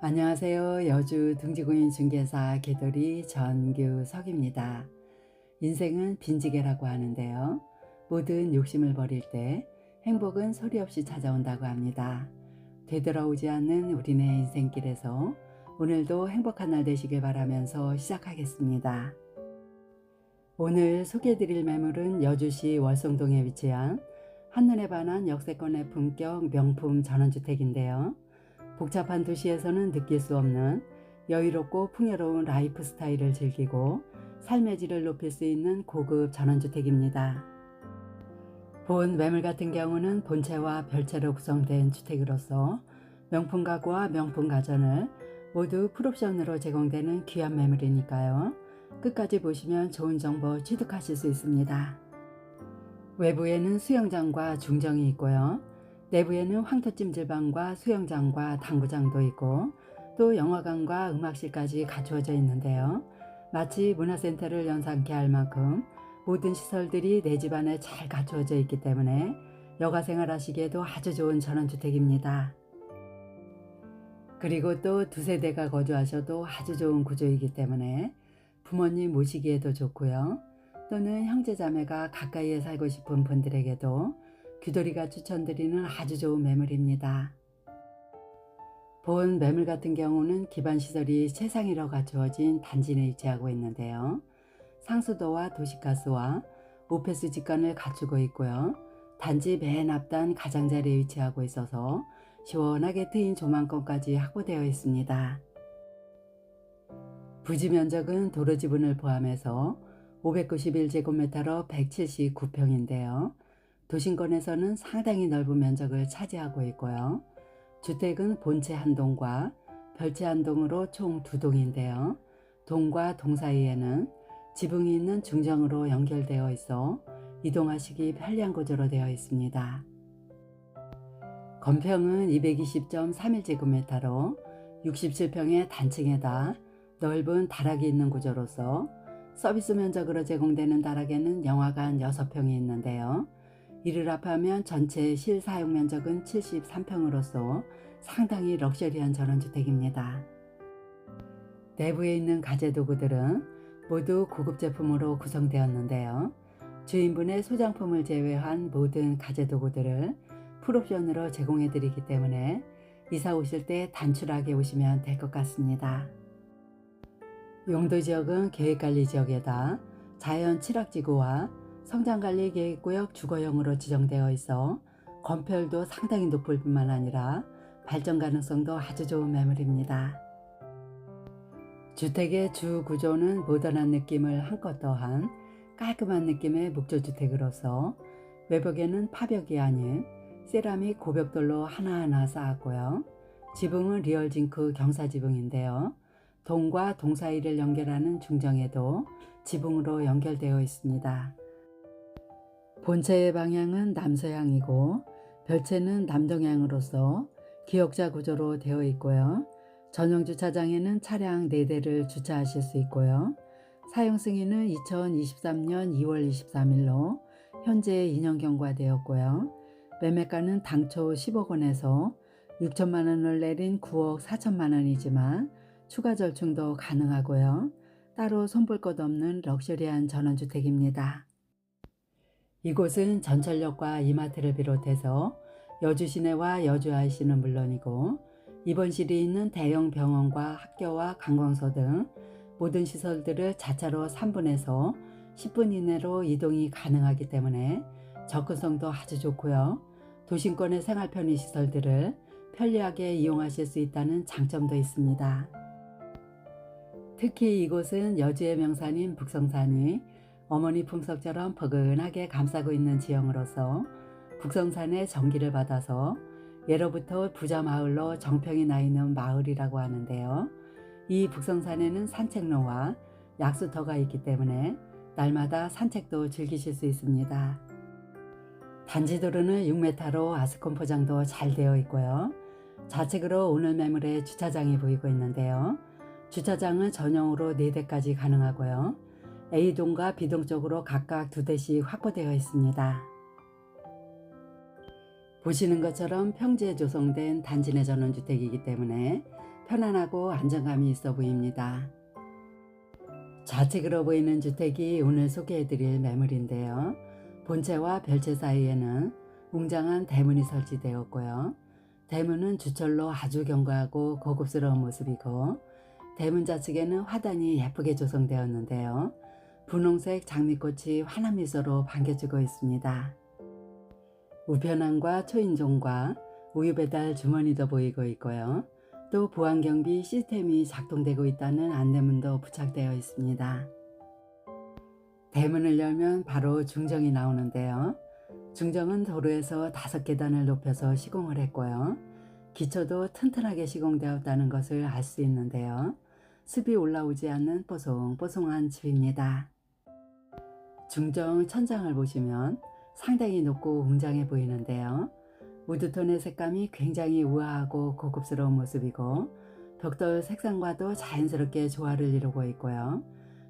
안녕하세요. 여주 등지구인중개사 개돌이 전규석입니다. 인생은 빈지개라고 하는데요. 모든 욕심을 버릴 때 행복은 소리 없이 찾아온다고 합니다. 되돌아오지 않는 우리네 인생길에서 오늘도 행복한 날 되시길 바라면서 시작하겠습니다. 오늘 소개해드릴 매물은 여주시 월성동에 위치한 한눈에 반한 역세권의 품격 명품 전원주택인데요. 복잡한 도시에서는 느낄 수 없는 여유롭고 풍요로운 라이프 스타일을 즐기고 삶의 질을 높일 수 있는 고급 전원주택입니다. 본 매물 같은 경우는 본체와 별채로 구성된 주택으로서 명품 가구와 명품 가전을 모두 풀옵션으로 제공되는 귀한 매물이니까요. 끝까지 보시면 좋은 정보 취득하실 수 있습니다. 외부에는 수영장과 중정이 있고요. 내부에는 황토찜질방과 수영장과 당구장도 있고 또 영화관과 음악실까지 갖추어져 있는데요. 마치 문화센터를 연상케 할 만큼 모든 시설들이 내 집안에 잘 갖추어져 있기 때문에 여가생활 하시기에도 아주 좋은 전원주택입니다. 그리고 또 두세 대가 거주하셔도 아주 좋은 구조이기 때문에 부모님 모시기에도 좋고요. 또는 형제자매가 가까이에 살고 싶은 분들에게도 귀돌이가 추천드리는 아주 좋은 매물입니다. 본 매물 같은 경우는 기반시설이 최상위로 갖추어진 단지 내에 위치하고 있는데요. 상수도와 도시가스와 오페스 직관을 갖추고 있고요. 단지 맨 앞단 가장자리에 위치하고 있어서 시원하게 트인 조망권까지 확보되어 있습니다. 부지 면적은 도로 지분을 포함해서 591제곱미터로 179평인데요. 도심권에서는 상당히 넓은 면적을 차지하고 있고요. 주택은 본체 한 동과 별채 한 동으로 총 2동인데요. 동과 동 사이에는 지붕이 있는 중정으로 연결되어 있어 이동하시기 편리한 구조로 되어 있습니다. 건평은 220.31제곱미터로 67평의 단층에다 넓은 다락이 있는 구조로서 서비스 면적으로 제공되는 다락에는 영화관 6평이 있는데요. 이를 합하면 전체 실사용 면적은 73평으로서 상당히 럭셔리한 전원주택입니다. 내부에 있는 가재도구들은 모두 고급 제품으로 구성되었는데요. 주인분의 소장품을 제외한 모든 가재도구들을 풀옵션으로 제공해드리기 때문에 이사 오실 때 단출하게 오시면 될 것 같습니다. 용도지역은 계획관리지역에다 자연 칠학지구와 성장관리계획구역 주거용으로 지정되어 있어 건폐율도 상당히 높을 뿐만 아니라 발전 가능성도 아주 좋은 매물입니다. 주택의 주 구조는 모던한 느낌을 한껏 더한 깔끔한 느낌의 목조주택으로서 외벽에는 파벽이 아닌 세라믹 고벽돌로 하나하나 쌓았고요. 지붕은 리얼징크 경사지붕인데요. 동과 동 사이를 연결하는 중정에도 지붕으로 연결되어 있습니다. 본체의 방향은 남서향이고 별채는 남동향으로서 기역자 구조로 되어 있고요. 전용 주차장에는 차량 4대를 주차하실 수 있고요. 사용 승인은 2023년 2월 23일로 현재 2년 경과되었고요. 매매가는 당초 10억 원에서 6천만 원을 내린 9억 4천만 원이지만 추가 절충도 가능하고요. 따로 손볼 것 없는 럭셔리한 전원주택입니다. 이곳은 전철역과 이마트를 비롯해서 여주 시내와 여주 IC는 물론이고 입원실이 있는 대형 병원과 학교와 관공서 등 모든 시설들을 자차로 3분에서 10분 이내로 이동이 가능하기 때문에 접근성도 아주 좋고요. 도심권의 생활 편의 시설들을 편리하게 이용하실 수 있다는 장점도 있습니다. 특히 이곳은 여주의 명산인 북성산이 어머니 품석처럼 포근하게 감싸고 있는 지형으로서 북성산의 전기를 받아서 예로부터 부자 마을로 정평이 나 있는 마을이라고 하는데요. 이 북성산에는 산책로와 약수터가 있기 때문에 날마다 산책도 즐기실 수 있습니다. 단지도로는 6m로 아스콘 포장도 잘 되어 있고요. 좌측으로 오늘 매물에 주차장이 보이고 있는데요. 주차장은 전용으로 4대까지 가능하고요. A동과 B동 쪽으로 각각 2대씩 확보되어 있습니다. 보시는 것처럼 평지에 조성된 단지 내 전원주택이기 때문에 편안하고 안정감이 있어 보입니다. 좌측으로 보이는 주택이 오늘 소개해드릴 매물인데요. 본체와 별채 사이에는 웅장한 대문이 설치되었고요. 대문은 주철로 아주 견고하고 고급스러운 모습이고, 대문 좌측에는 화단이 예쁘게 조성되었는데요. 분홍색 장미꽃이 환한 미소로 반겨주고 있습니다. 우편함과 초인종과 우유 배달 주머니도 보이고 있고요. 또 보안경비 시스템이 작동되고 있다는 안내문도 부착되어 있습니다. 대문을 열면 바로 중정이 나오는데요. 중정은 도로에서 5계단을 높여서 시공을 했고요. 기초도 튼튼하게 시공되었다는 것을 알 수 있는데요. 습이 올라오지 않는 뽀송뽀송한 집입니다. 중정 천장을 보시면 상당히 높고 웅장해 보이는데요. 우드톤의 색감이 굉장히 우아하고 고급스러운 모습이고, 벽돌 색상과도 자연스럽게 조화를 이루고 있고요.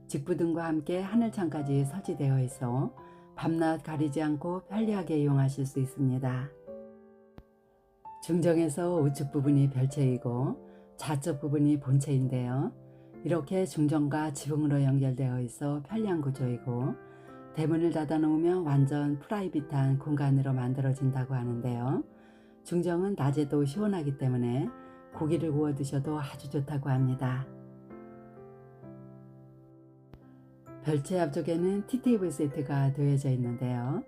직부등과 함께 하늘창까지 설치되어 있어 밤낮 가리지 않고 편리하게 이용하실 수 있습니다. 중정에서 우측 부분이 별채이고 좌측 부분이 본체인데요. 이렇게 중정과 지붕으로 연결되어 있어 편리한 구조이고, 대문을 닫아 놓으면 완전 프라이빗한 공간으로 만들어진다고 하는데요. 중정은 낮에도 시원하기 때문에 고기를 구워 드셔도 아주 좋다고 합니다. 별채 앞쪽에는 티테이블 세트가 되어져 있는데요.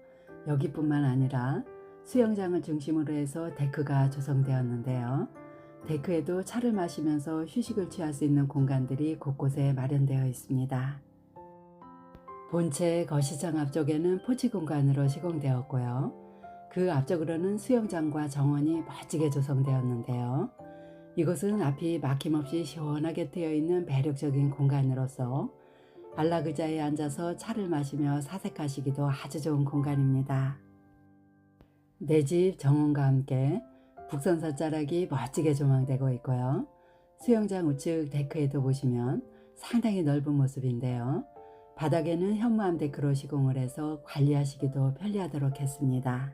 여기뿐만 아니라 수영장을 중심으로 해서 데크가 조성되었는데요. 데크에도 차를 마시면서 휴식을 취할 수 있는 공간들이 곳곳에 마련되어 있습니다. 본체 거시장 앞쪽에는 포치 공간으로 시공되었고요. 그 앞쪽으로는 수영장과 정원이 멋지게 조성되었는데요. 이곳은 앞이 막힘없이 시원하게 트여 있는 매력적인 공간으로서 안락의자에 앉아서 차를 마시며 사색하시기도 아주 좋은 공간입니다. 내 집 정원과 함께 북선사 자락이 멋지게 조망되고 있고요. 수영장 우측 데크에도 보시면 상당히 넓은 모습인데요. 바닥에는 현무암 데크로 시공을 해서 관리하시기도 편리하도록 했습니다.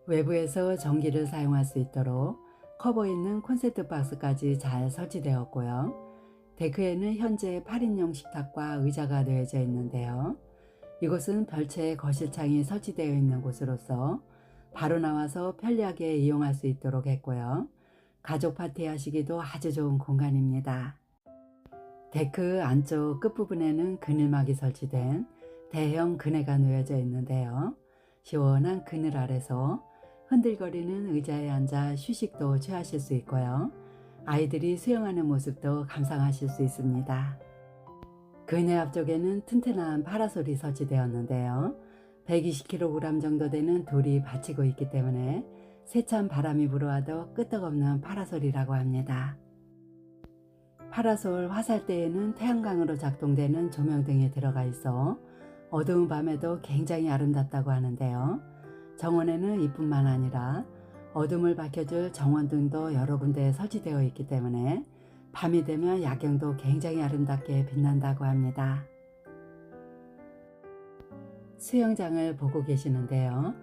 외부에서 전기를 사용할 수 있도록 커버 있는 콘센트 박스까지 잘 설치되었고요. 데크에는 현재 8인용 식탁과 의자가 놓여져 있는데요. 이곳은 별채 거실창이 설치되어 있는 곳으로서 바로 나와서 편리하게 이용할 수 있도록 했고요. 가족 파티 하시기도 아주 좋은 공간입니다. 데크 안쪽 끝부분에는 그늘막이 설치된 대형 그네가 놓여져 있는데요. 시원한 그늘 아래서 흔들거리는 의자에 앉아 휴식도 취하실 수 있고요. 아이들이 수영하는 모습도 감상하실 수 있습니다. 그네 앞쪽에는 튼튼한 파라솔이 설치되었는데요. 120kg 정도 되는 돌이 받치고 있기 때문에 세찬 바람이 불어와도 끄떡없는 파라솔이라고 합니다. 파라솔 화살대에는 태양광으로 작동되는 조명등이 들어가 있어 어두운 밤에도 굉장히 아름답다고 하는데요. 정원에는 이뿐만 아니라 어둠을 밝혀줄 정원등도 여러 군데 설치되어 있기 때문에 밤이 되면 야경도 굉장히 아름답게 빛난다고 합니다. 수영장을 보고 계시는데요.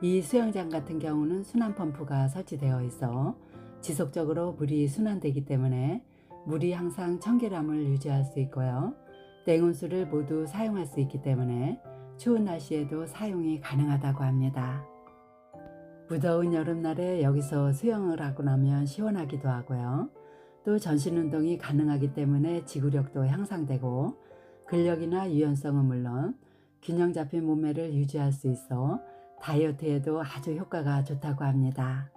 이 수영장 같은 경우는 순환 펌프가 설치되어 있어 지속적으로 물이 순환되기 때문에 물이 항상 청결함을 유지할 수 있고요. 냉온수를 모두 사용할 수 있기 때문에 추운 날씨에도 사용이 가능하다고 합니다. 무더운 여름날에 여기서 수영을 하고 나면 시원하기도 하고요. 또 전신운동이 가능하기 때문에 지구력도 향상되고 근력이나 유연성은 물론 균형 잡힌 몸매를 유지할 수 있어 다이어트에도 아주 효과가 좋다고 합니다.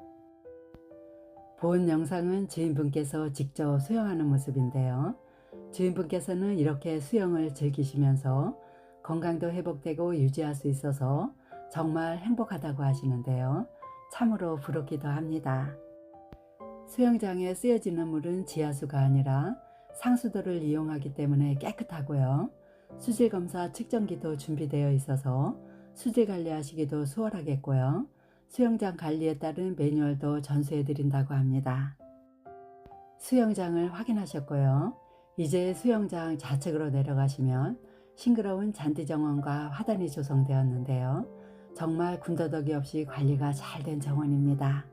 본 영상은 주인분께서 직접 수영하는 모습인데요. 주인분께서는 이렇게 수영을 즐기시면서 건강도 회복되고 유지할 수 있어서 정말 행복하다고 하시는데요. 참으로 부럽기도 합니다. 수영장에 쓰여지는 물은 지하수가 아니라 상수도를 이용하기 때문에 깨끗하고요. 수질검사 측정기도 준비되어 있어서 수질 관리하시기도 수월하겠고요. 수영장 관리에 따른 매뉴얼도 전수해 드린다고 합니다. 수영장을 확인하셨고요. 이제 수영장 좌측으로 내려가시면 싱그러운 잔디정원과 화단이 조성되었는데요. 정말 군더더기 없이 관리가 잘 된 정원입니다.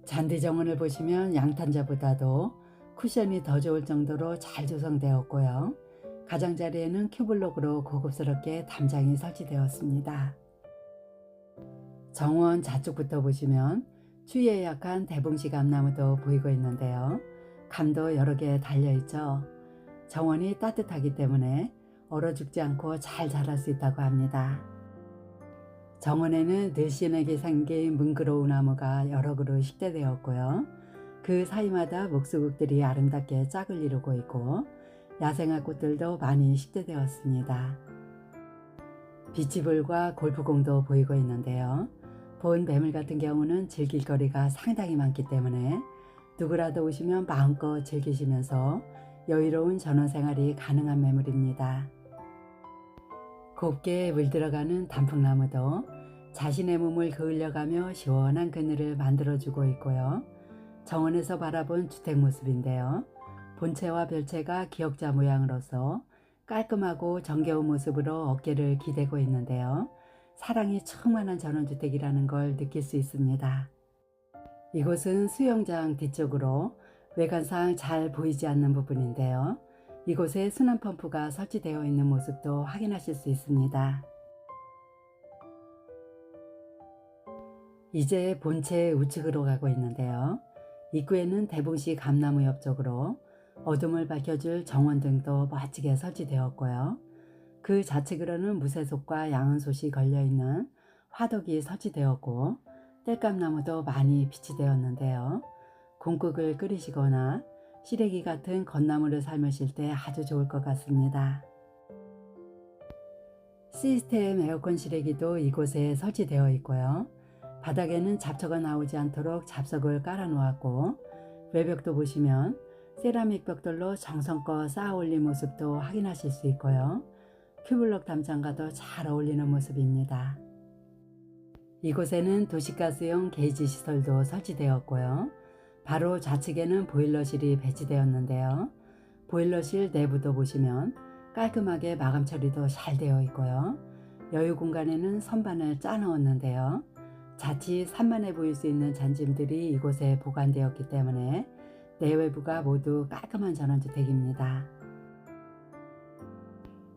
잔디 정원을 보시면 양탄자보다도 쿠션이 더 좋을 정도로 잘 조성되었고요. 가장자리에는 큐블록으로 고급스럽게 담장이 설치되었습니다. 정원 좌측부터 보시면 추위에 약한 대봉시 감나무도 보이고 있는데요. 감도 여러 개 달려있죠. 정원이 따뜻하기 때문에 얼어 죽지 않고 잘 자랄 수 있다고 합니다. 정원에는 늘씬하게 생긴 뭉그러운 나무가 여러 그루 식재되었고요. 그 사이마다 목수국들이 아름답게 짝을 이루고 있고 야생화 꽃들도 많이 식재되었습니다. 비치볼과 골프공도 보이고 있는데요. 본 뱀을 같은 경우는 즐길 거리가 상당히 많기 때문에 누구라도 오시면 마음껏 즐기시면서 여유로운 전원생활이 가능한 매물입니다. 곱게 물들어가는 단풍나무도 자신의 몸을 그을려가며 시원한 그늘을 만들어주고 있고요. 정원에서 바라본 주택 모습인데요. 본체와 별체가 기역자 모양으로서 깔끔하고 정겨운 모습으로 어깨를 기대고 있는데요. 사랑이 충만한 전원주택이라는 걸 느낄 수 있습니다. 이곳은 수영장 뒤쪽으로 외관상 잘 보이지 않는 부분인데요. 이곳에 순환 펌프가 설치되어 있는 모습도 확인하실 수 있습니다. 이제 본체 우측으로 가고 있는데요. 입구에는 대봉시 감나무 옆쪽으로 어둠을 밝혀줄 정원등도 멋지게 설치되었고요. 그 좌측으로는 무쇠솥과 양은솥이 걸려있는 화덕이 설치되었고 땔감나무도 많이 비치되었는데요. 곰국을 끓이시거나 시래기 같은 건나물을 삶으실 때 아주 좋을 것 같습니다. 시스템 에어컨 시래기도 이곳에 설치되어 있고요. 바닥에는 잡초가 나오지 않도록 잡석을 깔아 놓았고 외벽도 보시면 세라믹 벽돌로 정성껏 쌓아 올린 모습도 확인하실 수 있고요. 큐블록 담장과도 잘 어울리는 모습입니다. 이곳에는 도시가스용 게이지 시설도 설치되었고요. 바로 좌측에는 보일러실이 배치되었는데요. 보일러실 내부도 보시면 깔끔하게 마감 처리도 잘 되어 있고요. 여유 공간에는 선반을 짜 넣었는데요. 자칫 산만해 보일 수 있는 잔짐들이 이곳에 보관되었기 때문에 내외부가 모두 깔끔한 전원주택입니다.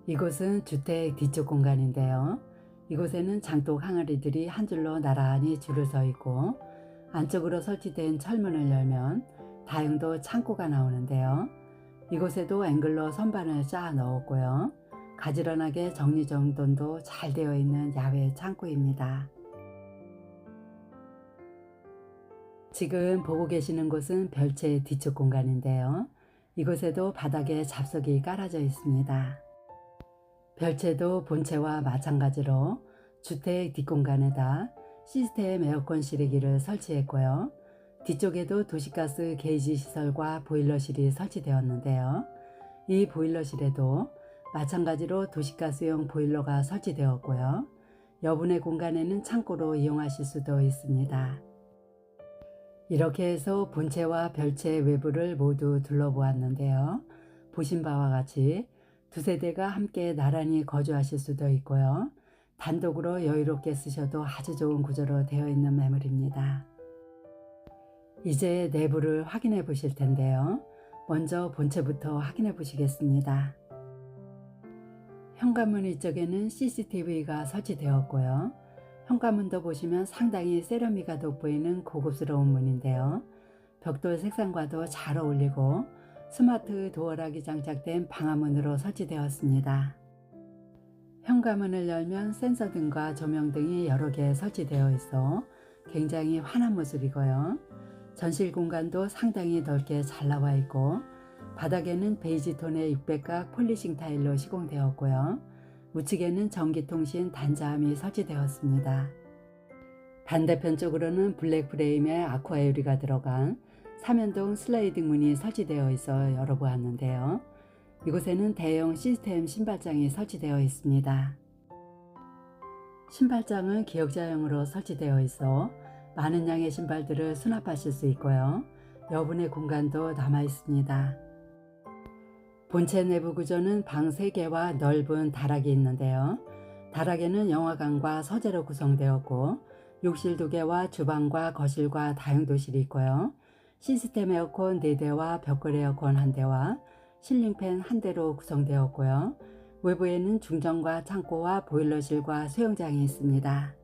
이곳은 주택 뒤쪽 공간인데요. 이곳에는 장독 항아리들이 한 줄로 나란히 줄을 서 있고 안쪽으로 설치된 철문을 열면 다용도 창고가 나오는데요. 이곳에도 앵글로 선반을 쌓아 넣었고요. 가지런하게 정리정돈도 잘 되어 있는 야외 창고입니다. 지금 보고 계시는 곳은 별채 뒤쪽 공간인데요. 이곳에도 바닥에 잡석이 깔아져 있습니다. 별채도 본체와 마찬가지로 주택 뒷공간에다 시스템 에어컨 시래기를 설치했고요. 뒤쪽에도 도시가스 게이지 시설과 보일러실이 설치되었는데요. 이 보일러실에도 마찬가지로 도시가스용 보일러가 설치되었고요. 여분의 공간에는 창고로 이용하실 수도 있습니다. 이렇게 해서 본체와 별채 외부를 모두 둘러보았는데요. 보신 바와 같이 두 세대가 함께 나란히 거주하실 수도 있고요. 단독으로 여유롭게 쓰셔도 아주 좋은 구조로 되어 있는 매물입니다. 이제 내부를 확인해 보실 텐데요. 먼저 본체부터 확인해 보시겠습니다. 현관문 위쪽에는 CCTV가 설치되었고요. 현관문도 보시면 상당히 세련미가 돋보이는 고급스러운 문인데요. 벽돌 색상과도 잘 어울리고 스마트 도어락이 장착된 방화문으로 설치되었습니다. 현관문을 열면 센서등과 조명등이 여러 개 설치되어 있어 굉장히 환한 모습이고요. 전실 공간도 상당히 넓게 잘 나와 있고 바닥에는 베이지 톤의 600각 폴리싱 타일로 시공되었고요. 우측에는 전기통신 단자함이 설치되었습니다. 반대편 쪽으로는 블랙 프레임에 아쿠아 유리가 들어간 삼연동 슬라이딩 문이 설치되어 있어 열어보았는데요. 이곳에는 대형 시스템 신발장이 설치되어 있습니다. 신발장은 기역자형으로 설치되어 있어 많은 양의 신발들을 수납하실 수 있고요. 여분의 공간도 남아 있습니다. 본체 내부 구조는 방 3개와 넓은 다락이 있는데요. 다락에는 영화관과 서재로 구성되었고 욕실 2개와 주방과 거실과 다용도실이 있고요. 시스템 에어컨 4대와 벽걸 에어컨 1대와 실링팬 1대로 구성되었고요. 외부에는 중정과 창고와 보일러실과 수영장이 있습니다.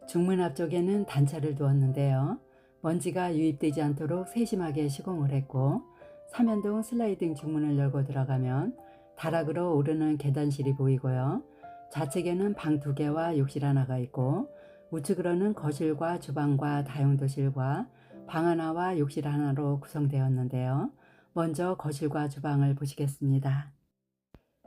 중문 앞쪽에는 단차를 두었는데요. 먼지가 유입되지 않도록 세심하게 시공을 했고, 삼연동 슬라이딩 중문을 열고 들어가면 다락으로 오르는 계단실이 보이고요. 좌측에는 방 2개와 욕실 하나가 있고, 우측으로는 거실과 주방과 다용도실과 방 하나와 욕실 하나로 구성되었는데요. 먼저 거실과 주방을 보시겠습니다.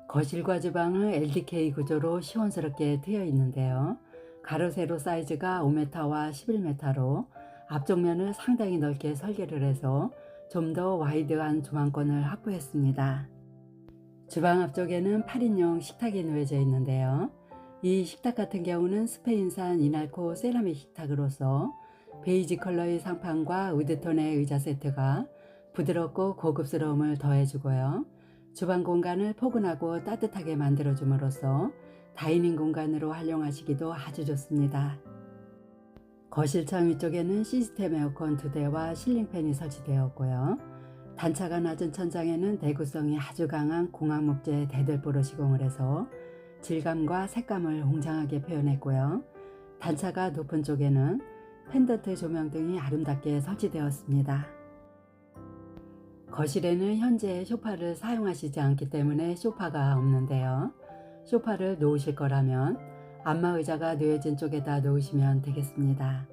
거실과 주방은 LDK 구조로 시원스럽게 트여 있는데요. 가로 세로 사이즈가 5m와 11m로 앞쪽 면을 상당히 넓게 설계를 해서 좀 더 와이드한 조망권을 확보했습니다. 주방 앞쪽에는 8인용 식탁이 놓여져 있는데요. 이 식탁 같은 경우는 스페인산 이날코 세라믹 식탁으로서 베이지 컬러의 상판과 우드톤의 의자 세트가 부드럽고 고급스러움을 더해주고요. 주방 공간을 포근하고 따뜻하게 만들어줌으로써 다이닝 공간으로 활용하시기도 아주 좋습니다. 거실창 위쪽에는 시스템 에어컨 2대와 실링팬이 설치되었고요. 단차가 낮은 천장에는 내구성이 아주 강한 공학 목재 대들보로 시공을 해서 질감과 색감을 웅장하게 표현했고요. 단차가 높은 쪽에는 펜던트 조명 등이 아름답게 설치되었습니다. 거실에는 현재 소파를 사용하시지 않기 때문에 소파가 없는데요. 소파를 놓으실 거라면 안마의자가 놓여진 쪽에다 놓으시면 되겠습니다.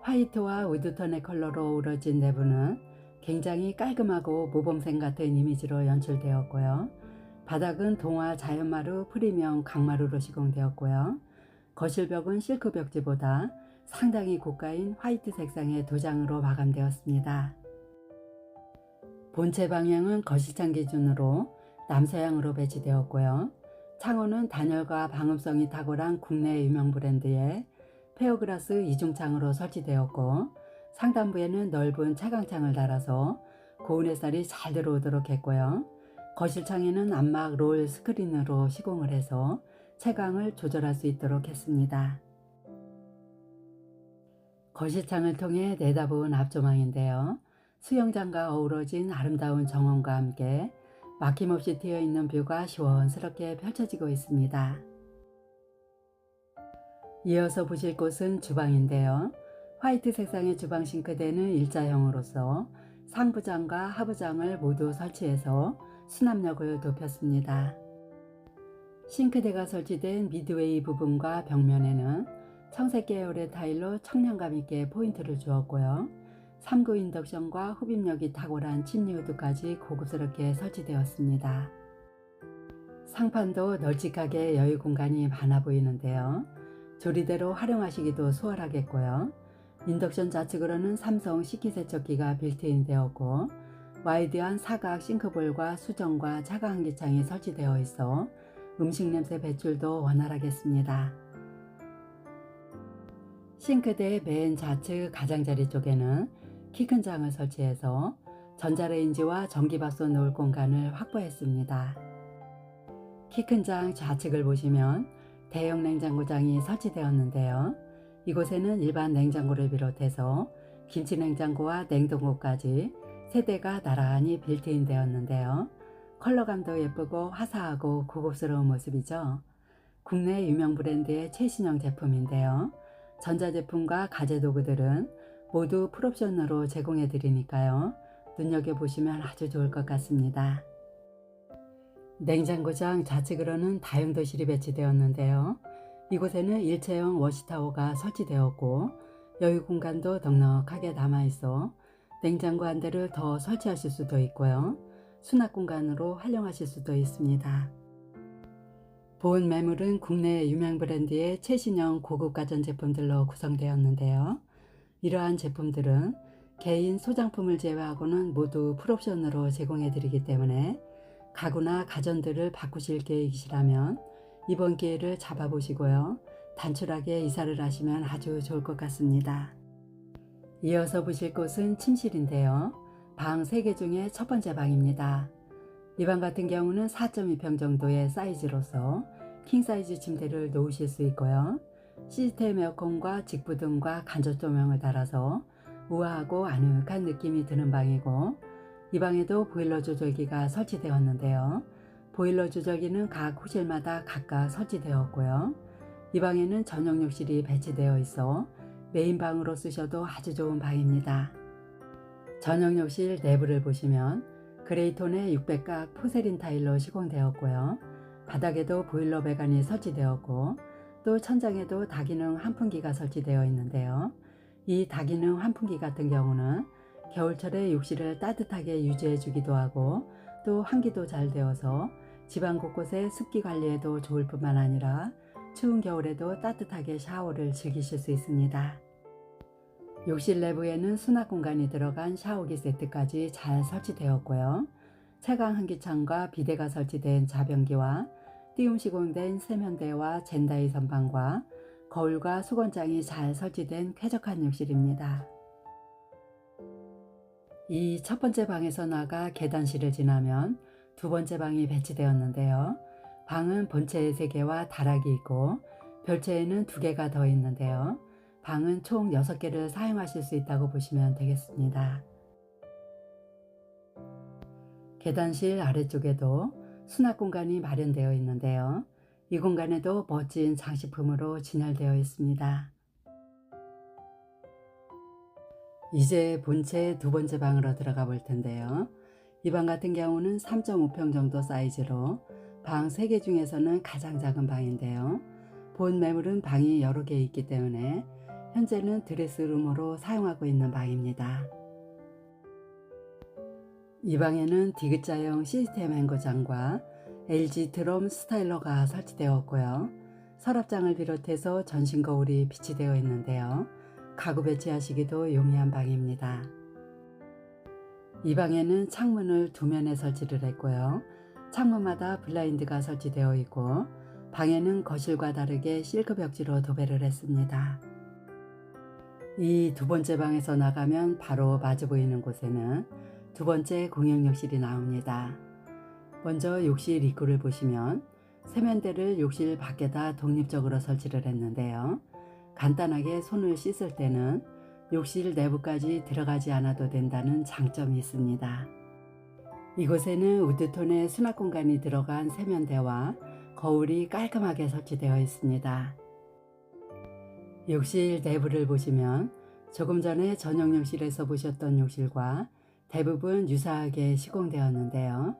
화이트와 우드톤의 컬러로 어우러진 내부는 굉장히 깔끔하고 모범생 같은 이미지로 연출되었고요. 바닥은 동화 자연마루 프리미엄 강마루로 시공되었고요. 거실벽은 실크 벽지보다 상당히 고가인 화이트 색상의 도장으로 마감되었습니다. 본체 방향은 거실창 기준으로 남서향으로 배치되었고요. 창호는 단열과 방음성이 탁월한 국내 유명 브랜드의 페어그라스 이중창으로 설치되었고, 상단부에는 넓은 채광창을 달아서 고운 햇살이 잘 들어오도록 했고요. 거실창에는 안막 롤 스크린으로 시공을 해서 채광을 조절할 수 있도록 했습니다. 거실창을 통해 내다본 앞조망인데요. 수영장과 어우러진 아름다운 정원과 함께 막힘없이 트여있는 뷰가 시원스럽게 펼쳐지고 있습니다. 이어서 보실 곳은 주방인데요. 화이트 색상의 주방 싱크대는 일자형으로서 상부장과 하부장을 모두 설치해서 수납력을 높였습니다. 싱크대가 설치된 미드웨이 부분과 벽면에는 청색 계열의 타일로 청량감 있게 포인트를 주었고요. 3구 인덕션과 흡입력이 탁월한 침리우드까지 고급스럽게 설치되었습니다. 상판도 널찍하게 여유 공간이 많아 보이는데요. 조리대로 활용하시기도 수월하겠고요. 인덕션 좌측으로는 삼성 식기세척기가 빌트인 되었고, 와이드한 사각 싱크볼과 수정과 차가환기창이 설치되어 있어 음식 냄새 배출도 원활하겠습니다. 싱크대 맨 좌측 가장자리 쪽에는 키 큰 장을 설치해서 전자레인지와 전기밥솥 놓을 공간을 확보했습니다. 키 큰 장 좌측을 보시면 대형 냉장고장이 설치되었는데요. 이곳에는 일반 냉장고를 비롯해서 김치냉장고와 냉동고까지 세대가 나란히 빌트인 되었는데요. 컬러감도 예쁘고 화사하고 고급스러운 모습이죠. 국내 유명 브랜드의 최신형 제품인데요. 전자제품과 가재도구들은 모두 풀옵션으로 제공해 드리니까요. 눈여겨보시면 아주 좋을 것 같습니다. 냉장고장 좌측으로는 다용도실이 배치되었는데요. 이곳에는 일체형 워시타워가 설치되었고, 여유 공간도 넉넉하게 남아있어 냉장고 한 대를 더 설치하실 수도 있고요. 수납 공간으로 활용하실 수도 있습니다. 본 매물은 국내 유명 브랜드의 최신형 고급 가전제품들로 구성되었는데요. 이러한 제품들은 개인 소장품을 제외하고는 모두 풀옵션으로 제공해 드리기 때문에 가구나 가전들을 바꾸실 계획이시라면 이번 기회를 잡아보시고요. 단출하게 이사를 하시면 아주 좋을 것 같습니다. 이어서 보실 곳은 침실인데요. 방 3개 중에 첫 번째 방입니다. 이 방 같은 경우는 4.2평 정도의 사이즈로서 킹사이즈 침대를 놓으실 수 있고요. 시스템 에어컨과 직부등과 간접 조명을 달아서 우아하고 아늑한 느낌이 드는 방이고, 이 방에도 보일러 조절기가 설치되었는데요. 보일러 조절기는 각 호실마다 각각 설치되었고요. 이 방에는 전용 욕실이 배치되어 있어 메인 방으로 쓰셔도 아주 좋은 방입니다. 전용 욕실 내부를 보시면 그레이톤의 600각 포세린 타일로 시공되었고요. 바닥에도 보일러 배관이 설치되었고, 또 천장에도 다기능 환풍기가 설치되어 있는데요. 이 다기능 환풍기 같은 경우는 겨울철에 욕실을 따뜻하게 유지해 주기도 하고, 또 환기도 잘 되어서 집안 곳곳에 습기 관리에도 좋을 뿐만 아니라 추운 겨울에도 따뜻하게 샤워를 즐기실 수 있습니다. 욕실 내부에는 수납 공간이 들어간 샤워기 세트까지 잘 설치되었고요. 채광 환기창과 비데가 설치된 자변기와 띄움 시공된 세면대와 젠다이 선반과 거울과 수건장이 잘 설치된 쾌적한 욕실입니다. 이 첫 번째 방에서 나가 계단실을 지나면 두 번째 방이 배치되었는데요. 방은 본체에 3개와 다락이 있고 별채에는 2개가 더 있는데요. 방은 총 6개를 사용하실 수 있다고 보시면 되겠습니다. 계단실 아래쪽에도 수납 공간이 마련되어 있는데요. 이 공간에도 멋진 장식품으로 진열되어 있습니다. 이제 본체 두 번째 방으로 들어가 볼 텐데요. 이 방 같은 경우는 3.5평 정도 사이즈로 방 3개 중에서는 가장 작은 방인데요. 본 매물은 방이 여러 개 있기 때문에 현재는 드레스룸으로 사용하고 있는 방입니다. 이 방에는 디귿자형 시스템 행거장과 LG 드럼 스타일러가 설치되었고요. 서랍장을 비롯해서 전신 거울이 비치되어 있는데요. 가구 배치하시기도 용이한 방입니다. 이 방에는 창문을 2면에 설치를 했고요. 창문마다 블라인드가 설치되어 있고, 방에는 거실과 다르게 실크 벽지로 도배를 했습니다. 이 두 번째 방에서 나가면 바로 마주 보이는 곳에는 두 번째 공용 욕실이 나옵니다. 먼저 욕실 입구를 보시면 세면대를 욕실 밖에다 독립적으로 설치를 했는데요. 간단하게 손을 씻을 때는 욕실 내부까지 들어가지 않아도 된다는 장점이 있습니다. 이곳에는 우드톤의 수납 공간이 들어간 세면대와 거울이 깔끔하게 설치되어 있습니다. 욕실 내부를 보시면 조금 전에 전용 욕실에서 보셨던 욕실과 대부분 유사하게 시공되었는데요.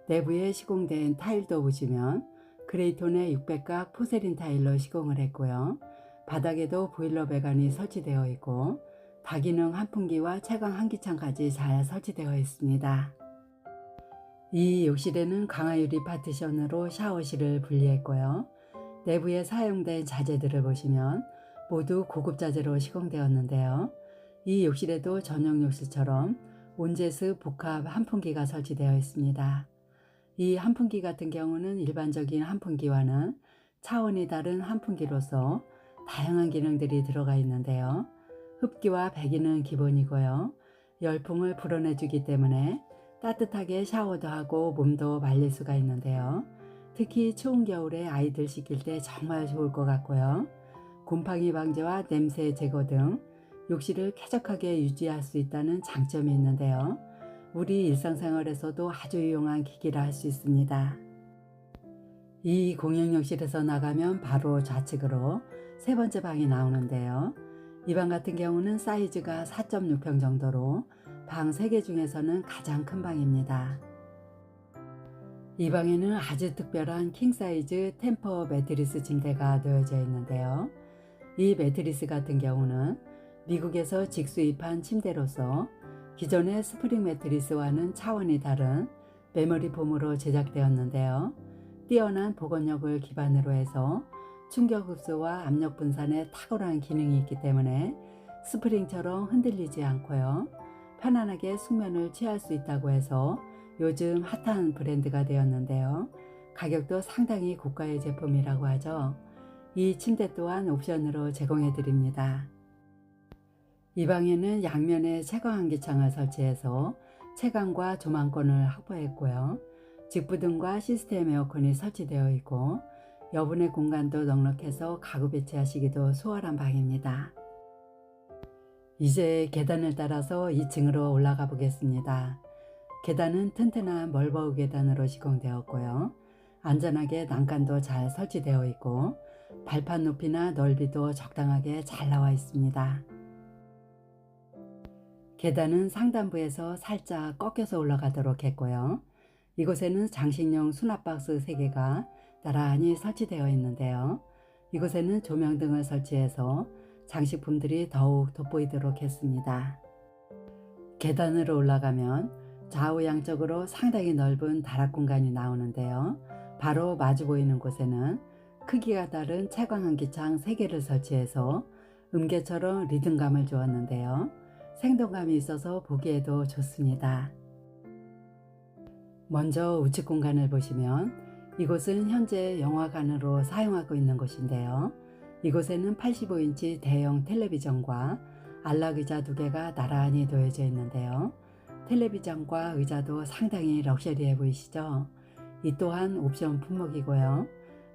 내부에 시공된 타일도 보시면 그레이톤의 600각 포세린 타일로 시공을 했고요. 바닥에도 보일러 배관이 설치되어 있고 다기능 환풍기와 채광 환기창까지 잘 설치되어 있습니다. 이 욕실에는 강화유리 파티션으로 샤워실을 분리했고요. 내부에 사용된 자재들을 보시면 모두 고급 자재로 시공되었는데요. 이 욕실에도 전용 욕실처럼 온제스 복합 환풍기가 설치되어 있습니다. 이 환풍기 같은 경우는 일반적인 환풍기와는 차원이 다른 환풍기로서 다양한 기능들이 들어가 있는데요. 흡기와 배기는 기본이고요. 열풍을 불어내주기 때문에 따뜻하게 샤워도 하고 몸도 말릴 수가 있는데요. 특히 추운 겨울에 아이들 씻길 때 정말 좋을 것 같고요. 곰팡이 방지와 냄새 제거 등 욕실을 쾌적하게 유지할 수 있다는 장점이 있는데요. 우리 일상생활에서도 아주 유용한 기기라 할 수 있습니다. 이 공용 욕실에서 나가면 바로 좌측으로 세 번째 방이 나오는데요. 이 방 같은 경우는 사이즈가 4.6평 정도로 방 3개 중에서는 가장 큰 방입니다. 이 방에는 아주 특별한 킹사이즈 템퍼 매트리스 침대가 놓여져 있는데요. 이 매트리스 같은 경우는 미국에서 직수입한 침대로서 기존의 스프링 매트리스와는 차원이 다른 메모리 폼으로 제작되었는데요. 뛰어난 보건력을 기반으로 해서 충격 흡수와 압력 분산에 탁월한 기능이 있기 때문에 스프링처럼 흔들리지 않고요. 편안하게 숙면을 취할 수 있다고 해서 요즘 핫한 브랜드가 되었는데요. 가격도 상당히 고가의 제품이라고 하죠. 이 침대 또한 옵션으로 제공해 드립니다. 이 방에는 양면에 채광 환기창을 설치해서 채광과 조망권을 확보했고요. 직부등과 시스템 에어컨이 설치되어 있고 여분의 공간도 넉넉해서 가구 배치하시기도 수월한 방입니다. 이제 계단을 따라서 2층으로 올라가 보겠습니다. 계단은 튼튼한 멀버우 계단으로 시공되었고요. 안전하게 난간도 잘 설치되어 있고 발판 높이나 넓이도 적당하게 잘 나와 있습니다. 계단은 상단부에서 살짝 꺾여서 올라가도록 했고요. 이곳에는 장식용 수납박스 3개가 나란히 설치되어 있는데요. 이곳에는 조명등을 설치해서 장식품들이 더욱 돋보이도록 했습니다. 계단으로 올라가면 좌우 양쪽으로 상당히 넓은 다락 공간이 나오는데요. 바로 마주 보이는 곳에는 크기가 다른 채광한기창 3개를 설치해서 음계처럼 리듬감을 주었는데요. 생동감이 있어서 보기에도 좋습니다. 먼저 우측 공간을 보시면 이곳은 현재 영화관으로 사용하고 있는 곳인데요. 이곳에는 85인치 대형 텔레비전과 안락의자 2개가 나란히 놓여져 있는데요. 텔레비전과 의자도 상당히 럭셔리해 보이시죠? 이 또한 옵션 품목이고요.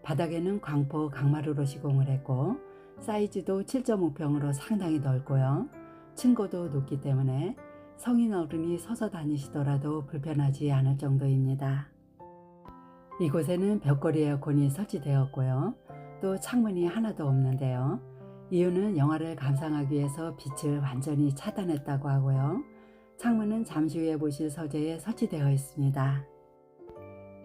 바닥에는 광포 강마루로 시공을 했고 사이즈도 7.5평으로 상당히 넓고요. 층고도 높기 때문에 성인 어른이 서서 다니시더라도 불편하지 않을 정도입니다. 이곳에는 벽걸이 에어컨이 설치되었고요. 또 창문이 하나도 없는데요. 이유는 영화를 감상하기 위해서 빛을 완전히 차단했다고 하고요. 창문은 잠시 후에 보실 서재에 설치되어 있습니다.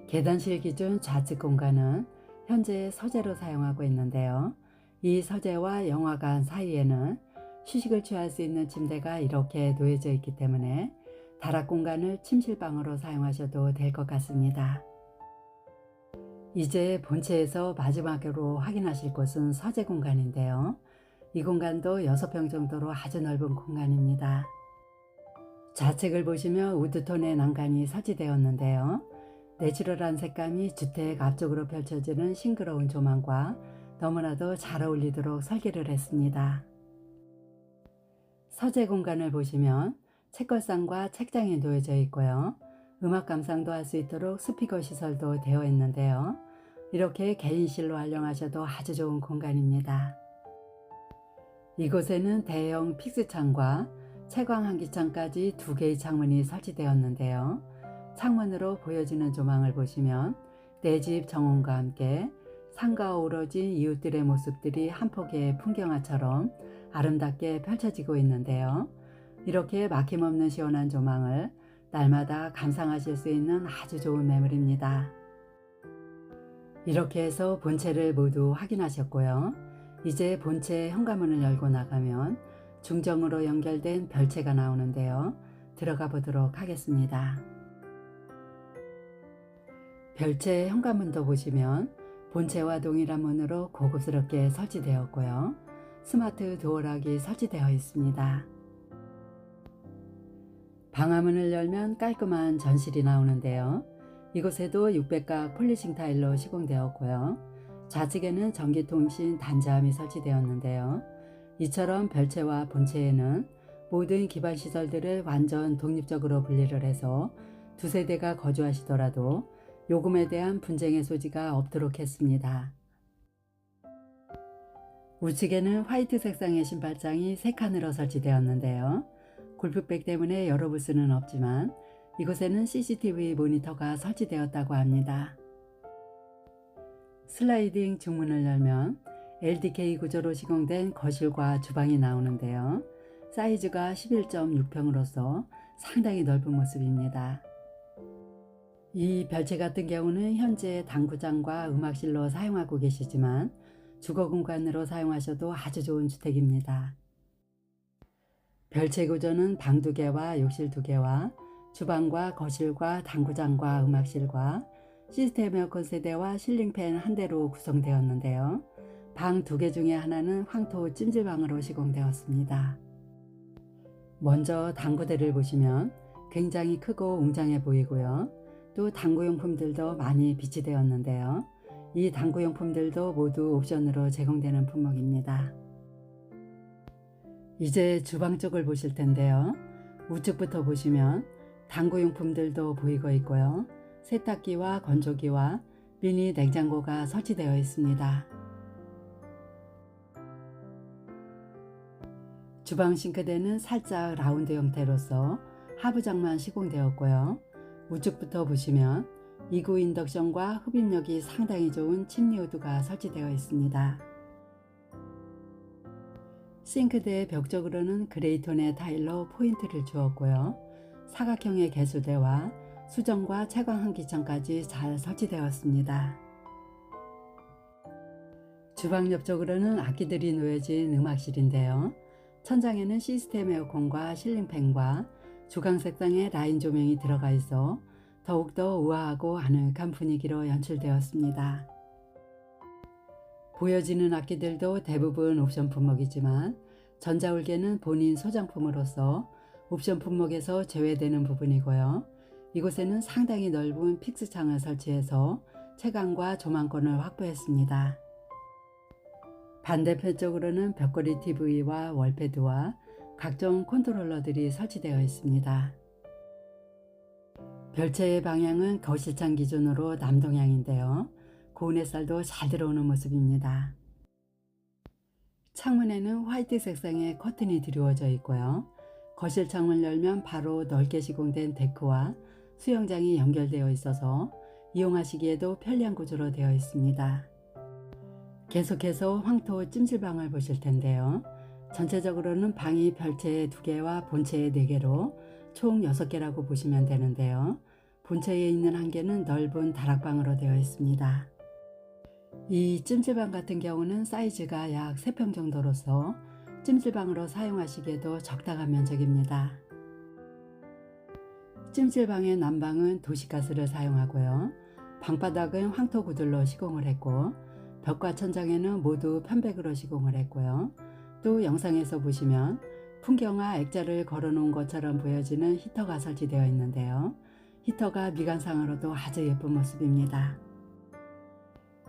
계단실 기준 좌측 공간은 현재 서재로 사용하고 있는데요. 이 서재와 영화관 사이에는 휴식을 취할 수 있는 침대가 이렇게 놓여져 있기 때문에 다락 공간을 침실방으로 사용하셔도 될 것 같습니다. 이제 본체에서 마지막으로 확인하실 곳은 서재 공간인데요. 이 공간도 6평 정도로 아주 넓은 공간입니다. 좌측을 보시면 우드톤의 난간이 설치되었는데요. 내추럴한 색감이 주택 앞쪽으로 펼쳐지는 싱그러운 조망과 너무나도 잘 어울리도록 설계를 했습니다. 서재 공간을 보시면 책걸상과 책장이 놓여져 있고요. 음악 감상도 할 수 있도록 스피커 시설도 되어 있는데요. 이렇게 개인실로 활용하셔도 아주 좋은 공간입니다. 이곳에는 대형 픽스창과 채광 한기창까지 2개의 창문이 설치되었는데요. 창문으로 보여지는 조망을 보시면 내 집 정원과 함께 산과 어우러진 이웃들의 모습들이 한 폭의 풍경화처럼 아름답게 펼쳐지고 있는데요. 이렇게 막힘없는 시원한 조망을 날마다 감상하실 수 있는 아주 좋은 매물입니다. 이렇게 해서 본체를 모두 확인하셨고요. 이제 본체 현관문을 열고 나가면 중정으로 연결된 별채가 나오는데요. 들어가 보도록 하겠습니다. 별채 현관문도 보시면 본체와 동일한 문으로 고급스럽게 설치되었고요. 스마트 도어락이 설치되어 있습니다. 방화문을 열면 깔끔한 전실이 나오는데요. 이곳에도 600각 폴리싱 타일로 시공되었고요. 좌측에는 전기통신 단자함이 설치되었는데요. 이처럼 별채와 본체에는 모든 기반 시설들을 완전 독립적으로 분리를 해서 2세대가 거주하시더라도 요금에 대한 분쟁의 소지가 없도록 했습니다. 우측에는 화이트 색상의 신발장이 3칸으로 설치되었는데요. 골프백 때문에 열어볼 수는 없지만 이곳에는 CCTV 모니터가 설치되었다고 합니다. 슬라이딩 중문을 열면 LDK 구조로 시공된 거실과 주방이 나오는데요. 사이즈가 11.6평으로서 상당히 넓은 모습입니다. 이 별채 같은 경우는 현재 당구장과 음악실로 사용하고 계시지만 주거 공간으로 사용하셔도 아주 좋은 주택입니다. 별채 구조는 방 2개와 욕실 2개와 주방과 거실과 당구장과 음악실과 시스템 에어컨 세대와 실링팬 1대로 구성되었는데요. 방 2개 중에 하나는 황토 찜질방으로 시공되었습니다. 먼저 당구대를 보시면 굉장히 크고 웅장해 보이고요. 또 당구용품들도 많이 비치되었는데요. 이 당구용품들도 모두 옵션으로 제공되는 품목입니다. 이제 주방 쪽을 보실 텐데요. 우측부터 보시면 당구용품들도 보이고 있고요. 세탁기와 건조기와 미니 냉장고가 설치되어 있습니다. 주방 싱크대는 살짝 라운드 형태로서 하부장만 시공되었고요. 우측부터 보시면 2구 인덕션과 흡입력이 상당히 좋은 침리 후드가 설치되어 있습니다. 싱크대 벽 쪽으로는 그레이톤의 타일로 포인트를 주었고요. 사각형의 개수대와 수전과 채광 환기창까지 잘 설치되었습니다. 주방 옆쪽으로는 악기들이 놓여진 음악실인데요. 천장에는 시스템 에어컨과 실링팬과 주광 색상의 라인 조명이 들어가 있어 더욱더 우아하고 아늑한 분위기로 연출되었습니다. 보여지는 악기들도 대부분 옵션 품목이지만 전자울개는 본인 소장품으로서 옵션 품목에서 제외되는 부분이고요. 이곳에는 상당히 넓은 픽스 창을 설치해서 채광과 조망권을 확보했습니다. 반대편 쪽으로는 벽걸이 TV와 월패드와 각종 컨트롤러들이 설치되어 있습니다. 별채의 방향은 거실창 기준으로 남동향인데요. 고운 햇살도 잘 들어오는 모습입니다. 창문에는 화이트 색상의 커튼이 드리워져 있고요. 거실 창문을 열면 바로 넓게 시공된 데크와 수영장이 연결되어 있어서 이용하시기에도 편리한 구조로 되어 있습니다. 계속해서 황토 찜질방을 보실 텐데요. 전체적으로는 방이 별채 2개와 본채 4개로 총 6개라고 보시면 되는데요. 본체에 있는 한 개는 넓은 다락방으로 되어 있습니다. 이 찜질방 같은 경우는 사이즈가 약 3평 정도로서 찜질방으로 사용하시기에도 적당한 면적입니다. 찜질방의 난방은 도시가스를 사용하고요. 방바닥은 황토 구들로 시공을 했고 벽과 천장에는 모두 편백으로 시공을 했고요. 또 영상에서 보시면 풍경화 액자를 걸어 놓은 것처럼 보여지는 히터가 설치되어 있는데요. 히터가 미관상으로도 아주 예쁜 모습입니다.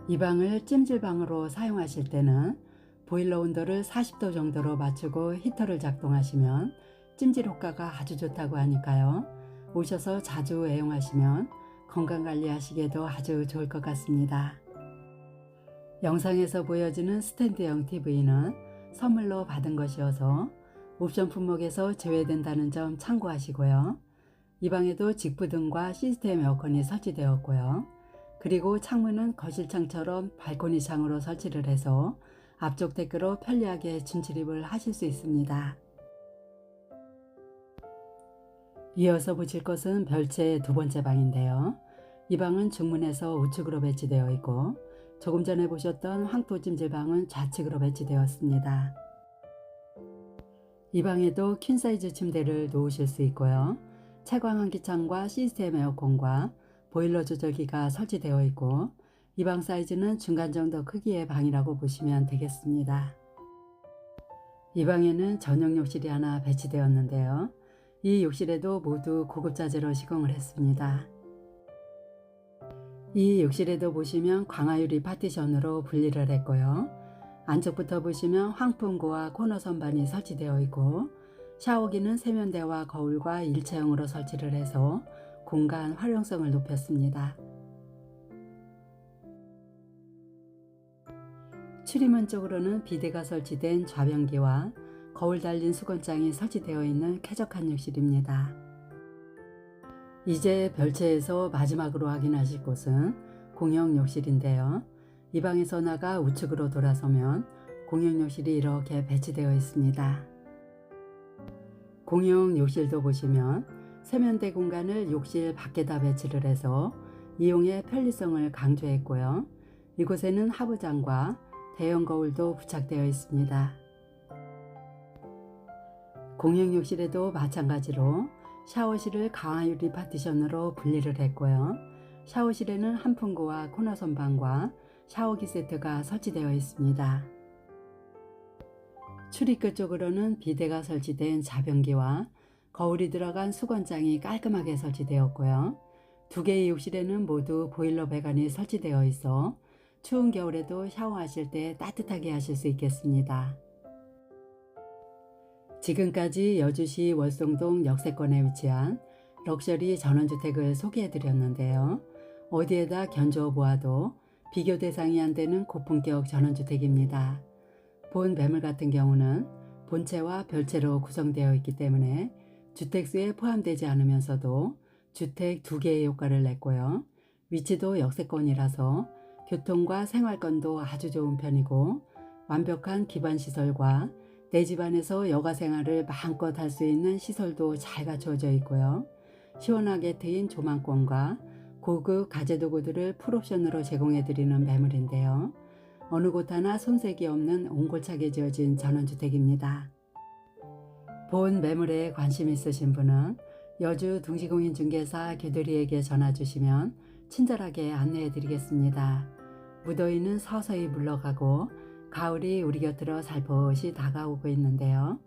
이 방을 찜질방으로 사용하실 때는 보일러 온도를 40도 정도로 맞추고 히터를 작동하시면 찜질 효과가 아주 좋다고 하니까요. 오셔서 자주 애용하시면 건강관리 하시기에도 아주 좋을 것 같습니다. 영상에서 보여지는 스탠드형 TV는 선물로 받은 것이어서 옵션 품목에서 제외된다는 점 참고하시고요. 이 방에도 직부등과 시스템 에어컨이 설치되었고요. 그리고 창문은 거실창처럼 발코니 창으로 설치를 해서 앞쪽 데크로 편리하게 진출입을 하실 수 있습니다. 이어서 보실 것은 별채의 2번째 방인데요. 이 방은 중문에서 우측으로 배치되어 있고 조금 전에 보셨던 황토 찜질방은 좌측으로 배치되었습니다. 이 방에도 퀸사이즈 침대를 놓으실 수 있고요. 채광 환기창과 시스템 에어컨과 보일러 조절기가 설치되어 있고 이 방 사이즈는 중간 정도 크기의 방이라고 보시면 되겠습니다. 이 방에는 전용 욕실이 하나 배치되었는데요. 이 욕실에도 모두 고급 자재로 시공을 했습니다. 이 욕실에도 보시면 광화유리 파티션으로 분리를 했고요. 안쪽부터 보시면 황풍구와 코너 선반이 설치되어 있고 샤워기는 세면대와 거울과 일체형으로 설치를 해서 공간 활용성을 높였습니다. 출입문 쪽으로는 비데가 설치된 좌변기와 거울 달린 수건장이 설치되어 있는 쾌적한 욕실입니다. 이제 별채에서 마지막으로 확인하실 곳은 공용 욕실인데요. 이 방에서 나가 우측으로 돌아서면 공용 욕실이 이렇게 배치되어 있습니다. 공용 욕실도 보시면 세면대 공간을 욕실 밖에다 배치를 해서 이용의 편리성을 강조했고요. 이곳에는 하부장과 대형 거울도 부착되어 있습니다. 공용 욕실에도 마찬가지로 샤워실을 강화유리 파티션으로 분리를 했고요. 샤워실에는 한풍구와 코너 선반과 샤워기 세트가 설치되어 있습니다. 출입구 쪽으로는 비데가 설치된 자변기와 거울이 들어간 수건장이 깔끔하게 설치되었고요. 2개의 욕실에는 모두 보일러 배관이 설치되어 있어 추운 겨울에도 샤워하실 때 따뜻하게 하실 수 있겠습니다. 지금까지 여주시 월송동 역세권에 위치한 럭셔리 전원주택을 소개해 드렸는데요. 어디에다 견주어 보아도 비교 대상이 안 되는 고품격 전원주택입니다. 본 매물 같은 경우는 본체와 별채로 구성되어 있기 때문에 주택수에 포함되지 않으면서도 주택 2개의 효과를 냈고요. 위치도 역세권이라서 교통과 생활권도 아주 좋은 편이고 완벽한 기반시설과 내 집안에서 여가 생활을 마음껏 할 수 있는 시설도 잘 갖춰져 있고요. 시원하게 트인 조망권과 고급 가재도구들을 풀옵션으로 제공해드리는 매물인데요. 어느 곳 하나 손색이 없는 옹골차게 지어진 전원주택입니다. 본 매물에 관심 있으신 분은 여주 둥지공인중개사 개돌이에게 전화 주시면 친절하게 안내해 드리겠습니다. 무더위는 서서히 물러가고 가을이 우리 곁으로 살포시 다가오고 있는데요.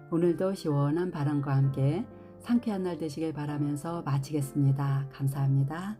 오늘도 시원한 바람과 함께 상쾌한 날 되시길 바라면서 마치겠습니다. 감사합니다.